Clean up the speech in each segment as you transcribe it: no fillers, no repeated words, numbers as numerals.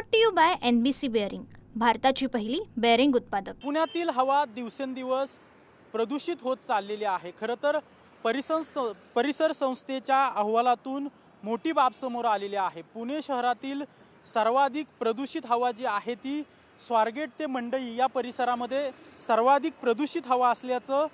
Brought to you by NBC bearing, भारताची पहिली bearing उत्पादक। पुण्यातील हवा दिवसेंदिवस प्रदूषित होत चाललेली आहे। खरं तर परिसर संस्थेच्या अहवालातून मोठी बाब समोर आलेली आहे। पुणे शहरातील सर्वाधिक प्रदूषित हवा जी आहे ती स्वारगेट ते मंडई या परिसरामध्ये सर्वाधिक प्रदूषित हवा असल्याचं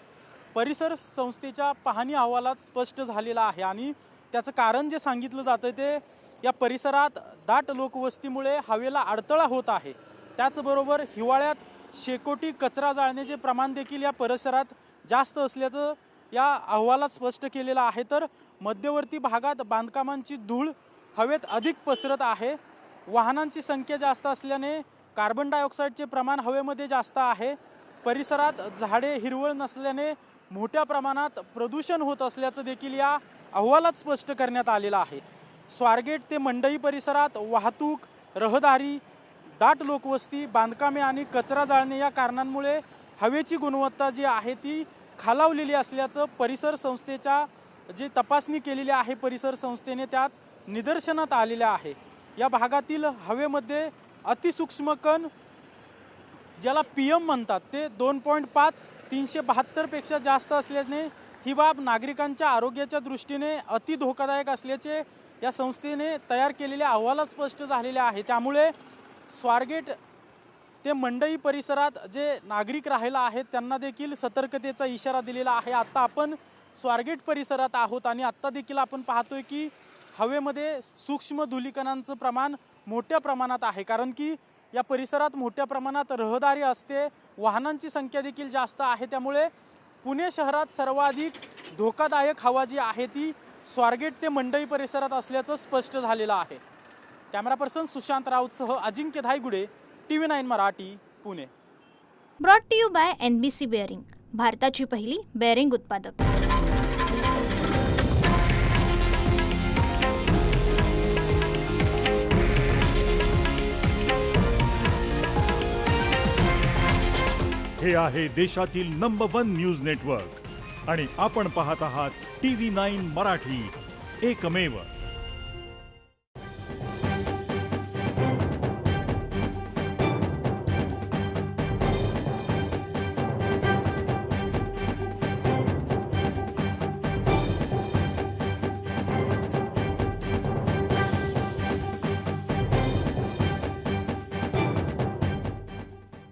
परिसर संस्थेच्या पाहणी अहवालात स्पष्ट झालेलं आहे। आणि त्याचं कारण जे सांगितलं जातं ते या परिसरात दाट लोकवस्तीमुळे हवेला अडथळा होत आहे। त्याचबरोबर हिवाळ्यात शेकोटी कचरा जाळण्याचे प्रमाण देखील या परिसरात जास्त असल्याचं या अहवालात स्पष्ट केलेलं आहे। तर मध्यवर्ती भागात बांधकामांची धूळ हवेत अधिक पसरत आहे। वाहनांची संख्या जास्त असल्याने कार्बन डायऑक्साईडचे प्रमाण हवेमध्ये जास्त आहे। परिसरात झाडे हिरवळ नसल्याने मोठ्या प्रमाणात प्रदूषण होत असल्याचं देखील या अहवालात स्पष्ट करण्यात आलेलं आहे। स्वारगेट ते मंडई परिसरात वाहतूक, रहदारी, दाट लोकवस्ती, बांधकामे आणि कचरा जाळणे या कारणांमुळे हवेची गुणवत्ता जी आहे ती खालावलेली असल्याचं परिसर संस्थेच्या जी तपासणी केलेली आहे परिसर संस्थेने त्यात निदर्शनात आलेले आहे। या भागातील हवेमध्ये अतिसूक्ष्म कण ज्याला PM म्हणतात ते 2.5 372 पेक्षा जास्त असल्याने ही बाब नागरिकांच्या आरोग्याच्या दृष्टीने अति धोकादायक असल्याचे या संस्थेने तयार केलेल्या अहवालात स्पष्ट झालेले आहे। त्यामुळे स्वारगेट ते मंडई परिसरात जे नागरिक राहायला आहेत त्यांना देखील सतर्कतेचा इशारा दिलेला आहे। आता आपण स्वारगेट परिसरात आहोत आणि आत्ता देखील आपण पाहतोय की हवेमध्ये सूक्ष्म धूलिकणांचं प्रमाण मोठ्या प्रमाणात आहे, कारण की या परिसरात मोठ्या प्रमाणात रहदारी असते, वाहनांची संख्या देखील जास्त आहे। त्यामुळे पुणे शहरात सर्वाधिक धोकादायक हवा जी आहे ती स्वारगेट ते मंडई परिसरात असल्याचं स्पष्ट झालेलं आहे। कॅमेरा पर्सन सुशांत राऊतसह Ajinkya Dhaygude, TV9 Marathi, Pune. Brought to you by NBC bearing, भारताची पहिली बेअरिंग उत्पादक। हे आहे देशातील नंबर 1 न्यूज नेटवर्क आणि आपण पाहत आहात TV9 मराठी, एकमेव।